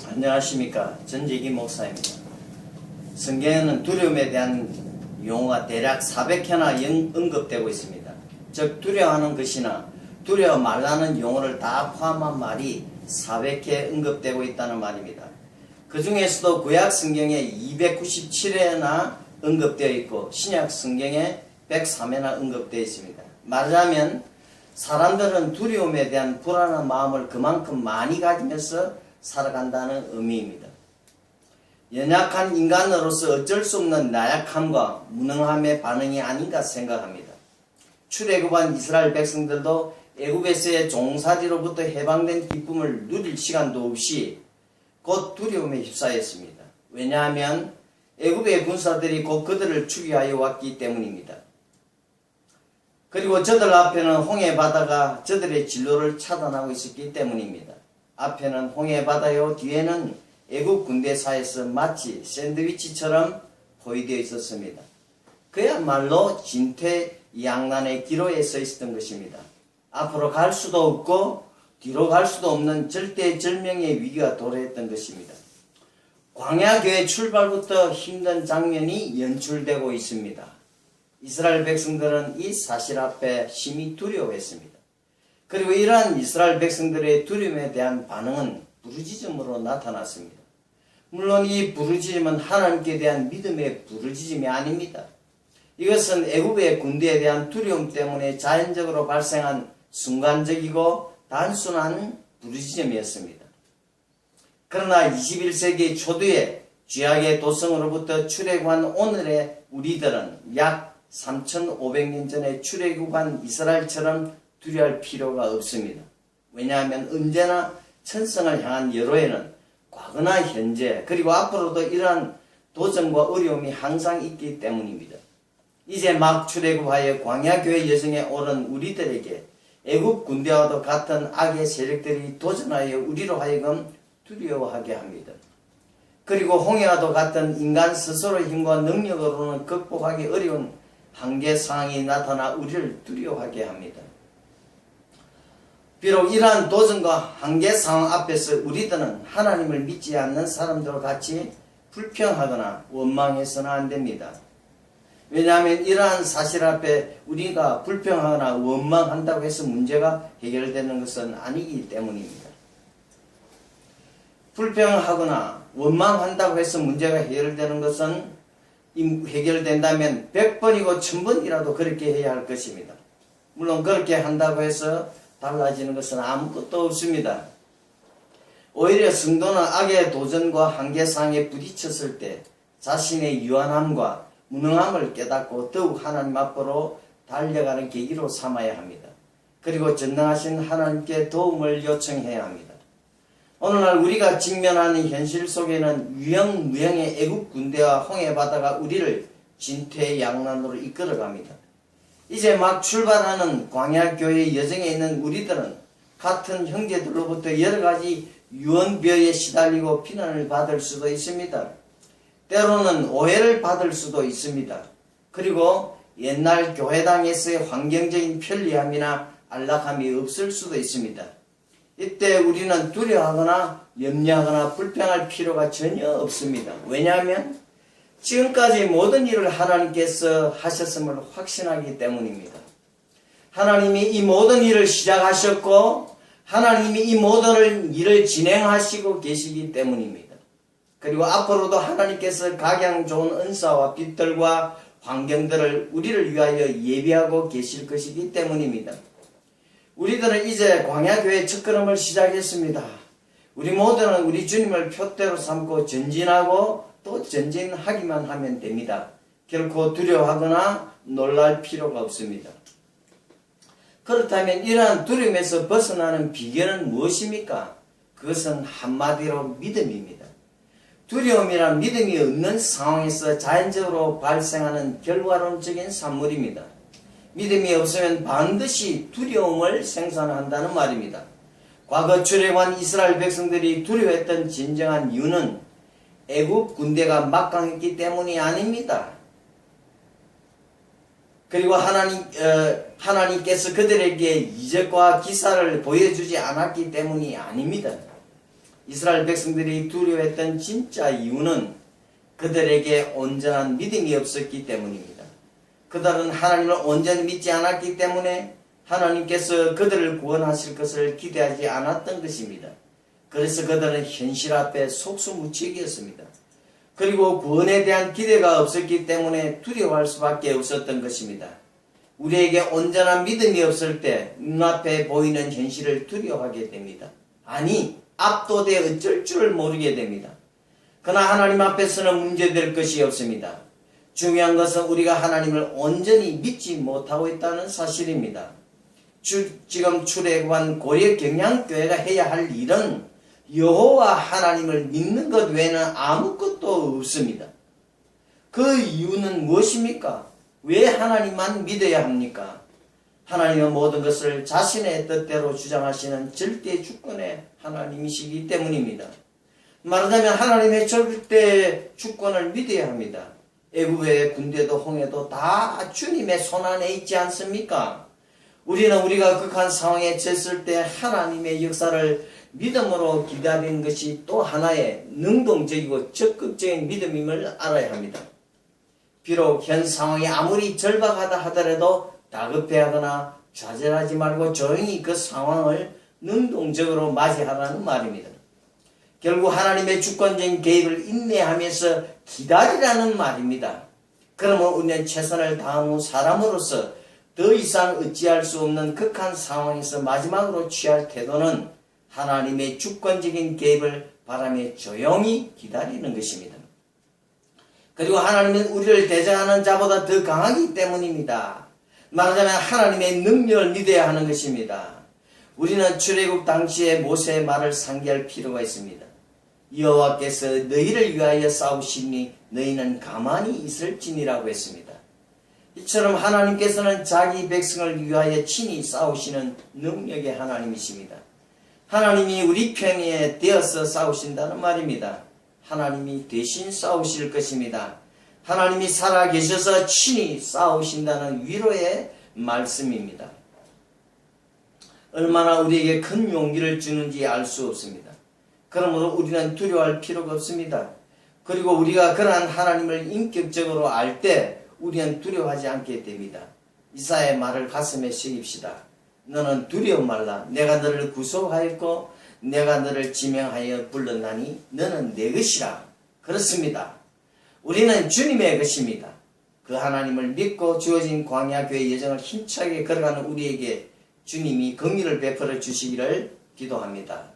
안녕하십니까. 전재기 목사입니다. 성경에는 두려움에 대한 용어가 대략 400회나 언급되고 있습니다. 즉 두려워하는 것이나 두려워 말라는 용어를 다 포함한 말이 400회 언급되고 있다는 말입니다. 그 중에서도 구약 성경에 297회나 언급되어 있고 신약 성경에 103회나 언급되어 있습니다. 말하자면 사람들은 두려움에 대한 불안한 마음을 그만큼 많이 가지면서 살아간다는 의미입니다. 연약한 인간으로서 어쩔 수 없는 나약함과 무능함의 반응이 아닌가 생각합니다. 출애굽한 이스라엘 백성들도 애굽에서의 종살이로부터 해방된 기쁨을 누릴 시간도 없이 곧 두려움에 휩싸였습니다. 왜냐하면 애굽의 군사들이 곧 그들을 추기하여 왔기 때문입니다. 그리고 저들 앞에는 홍해 바다가 저들의 진로를 차단하고 있었기 때문입니다. 앞에는 홍해 바다요, 뒤에는 애굽 군대사에서 마치 샌드위치처럼 포위되어 있었습니다. 그야말로 진퇴양난의 기로에 서 있었던 것입니다. 앞으로 갈 수도 없고 뒤로 갈 수도 없는 절대절명의 위기가 도래했던 것입니다. 광야교회 출발부터 힘든 장면이 연출되고 있습니다. 이스라엘 백성들은 이 사실 앞에 심히 두려워했습니다. 그리고 이러한 이스라엘 백성들의 두려움에 대한 반응은 부르짖음으로 나타났습니다. 물론 이 부르짖음은 하나님께 대한 믿음의 부르짖음이 아닙니다. 이것은 애굽의 군대에 대한 두려움 때문에 자연적으로 발생한 순간적이고 단순한 부르짖음이었습니다. 그러나 21세기 초두에 죄악의 도성으로부터 출애굽한 오늘의 우리들은 약 3500년 전에 출애굽한 이스라엘처럼 두려워할 필요가 없습니다. 왜냐하면 언제나 천성을 향한 여로에는 과거나 현재 그리고 앞으로도 이러한 도전과 어려움이 항상 있기 때문입니다. 이제 막 출애굽하여 광야교회 여정에 오른 우리들에게 애굽 군대와도 같은 악의 세력들이 도전하여 우리로 하여금 두려워하게 합니다. 그리고 홍해와도 같은 인간 스스로의 힘과 능력으로는 극복하기 어려운 한계 상황이 나타나 우리를 두려워하게 합니다. 비록 이러한 도전과 한계 상황 앞에서 우리들은 하나님을 믿지 않는 사람들과 같이 불평하거나 원망해서는 안 됩니다. 왜냐하면 이러한 사실 앞에 우리가 불평하거나 원망한다고 해서 문제가 해결되는 것은 아니기 때문입니다. 불평하거나 원망한다고 해서 문제가 해결되는 것은 해결된다면 100번이고 1000번이라도 그렇게 해야 할 것입니다. 물론 그렇게 한다고 해서 달라지는 것은 아무것도 없습니다. 오히려 성도는 악의 도전과 한계상에 부딪혔을 때 자신의 유한함과 무능함을 깨닫고 더욱 하나님 앞으로 달려가는 계기로 삼아야 합니다. 그리고 전능하신 하나님께 도움을 요청해야 합니다. 오늘날 우리가 직면하는 현실 속에는 유영무영의 애굽 군대와 홍해 바다가 우리를 진퇴양난으로 이끌어갑니다. 이제 막 출발하는 광야교회 여정에 있는 우리들은 같은 형제들로부터 여러가지 유언비어에 시달리고 비난을 받을 수도 있습니다. 때로는 오해를 받을 수도 있습니다. 그리고 옛날 교회당에서의 환경적인 편리함이나 안락함이 없을 수도 있습니다. 이때 우리는 두려워하거나 염려하거나 불평할 필요가 전혀 없습니다. 왜냐하면 지금까지 모든 일을 하나님께서 하셨음을 확신하기 때문입니다. 하나님이 이 모든 일을 시작하셨고 하나님이 이 모든 일을 진행하시고 계시기 때문입니다. 그리고 앞으로도 하나님께서 각양 좋은 은사와 빛들과 환경들을 우리를 위하여 예비하고 계실 것이기 때문입니다. 우리들은 이제 광야교회 첫걸음을 시작했습니다. 우리 모두는 우리 주님을 표대로 삼고 전진하고 또 전진하기만 하면 됩니다. 결코 두려워하거나 놀랄 필요가 없습니다. 그렇다면 이러한 두려움에서 벗어나는 비결은 무엇입니까? 그것은 한마디로 믿음입니다. 두려움이란 믿음이 없는 상황에서 자연적으로 발생하는 결과론적인 산물입니다. 믿음이 없으면 반드시 두려움을 생산한다는 말입니다. 과거 출애굽한 이스라엘 백성들이 두려워했던 진정한 이유는 애굽 군대가 막강했기 때문이 아닙니다. 그리고 하나님께서 그들에게 이적과 기사를 보여주지 않았기 때문이 아닙니다. 이스라엘 백성들이 두려워했던 진짜 이유는 그들에게 온전한 믿음이 없었기 때문입니다. 그들은 하나님을 온전히 믿지 않았기 때문에 하나님께서 그들을 구원하실 것을 기대하지 않았던 것입니다. 그래서 그들은 현실 앞에 속수무책이었습니다. 그리고 구원에 대한 기대가 없었기 때문에 두려워할 수밖에 없었던 것입니다. 우리에게 온전한 믿음이 없을 때 눈앞에 보이는 현실을 두려워하게 됩니다. 아니, 압도돼 어쩔 줄을 모르게 됩니다. 그러나 하나님 앞에서는 문제될 것이 없습니다. 중요한 것은 우리가 하나님을 온전히 믿지 못하고 있다는 사실입니다. 지금 출애굽한 고려 경양교회가 해야 할 일은 여호와 하나님을 믿는 것 외에는 아무것도 없습니다. 그 이유는 무엇입니까? 왜 하나님만 믿어야 합니까? 하나님은 모든 것을 자신의 뜻대로 주장하시는 절대 주권의 하나님이시기 때문입니다. 말하자면 하나님의 절대 주권을 믿어야 합니다. 애굽의 군대도 홍해도 다 주님의 손안에 있지 않습니까? 우리는 우리가 극한 상황에 처했을 때 하나님의 역사를 믿음으로 기다리는 것이 또 하나의 능동적이고 적극적인 믿음임을 알아야 합니다. 비록 현 상황이 아무리 절박하다 하더라도 다급해하거나 좌절하지 말고 조용히 그 상황을 능동적으로 맞이하라는 말입니다. 결국 하나님의 주권적인 개입을 인내하면서 기다리라는 말입니다. 그러면 우리는 최선을 다한 후 사람으로서 더 이상 어찌할 수 없는 극한 상황에서 마지막으로 취할 태도는 하나님의 주권적인 개입을 바라며 조용히 기다리는 것입니다. 그리고 하나님은 우리를 대적하는 자보다 더 강하기 때문입니다. 말하자면 하나님의 능력을 믿어야 하는 것입니다. 우리는 출애굽 당시에 모세의 말을 상기할 필요가 있습니다. 여호와께서 너희를 위하여 싸우시니 너희는 가만히 있을지니라고 했습니다. 이처럼 하나님께서는 자기 백성을 위하여 친히 싸우시는 능력의 하나님이십니다. 하나님이 우리 편에 되어서 싸우신다는 말입니다. 하나님이 대신 싸우실 것입니다. 하나님이 살아계셔서 친히 싸우신다는 위로의 말씀입니다. 얼마나 우리에게 큰 용기를 주는지 알 수 없습니다. 그러므로 우리는 두려워할 필요가 없습니다. 그리고 우리가 그러한 하나님을 인격적으로 알 때 우리는 두려워하지 않게 됩니다. 이사야의 말을 가슴에 새깁시다. 너는 두려워 말라. 내가 너를 구속하였고 내가 너를 지명하여 불렀나니 너는 내 것이라. 그렇습니다. 우리는 주님의 것입니다. 그 하나님을 믿고 주어진 광야교회 여정을 힘차게 걸어가는 우리에게 주님이 긍휼을 베풀어 주시기를 기도합니다.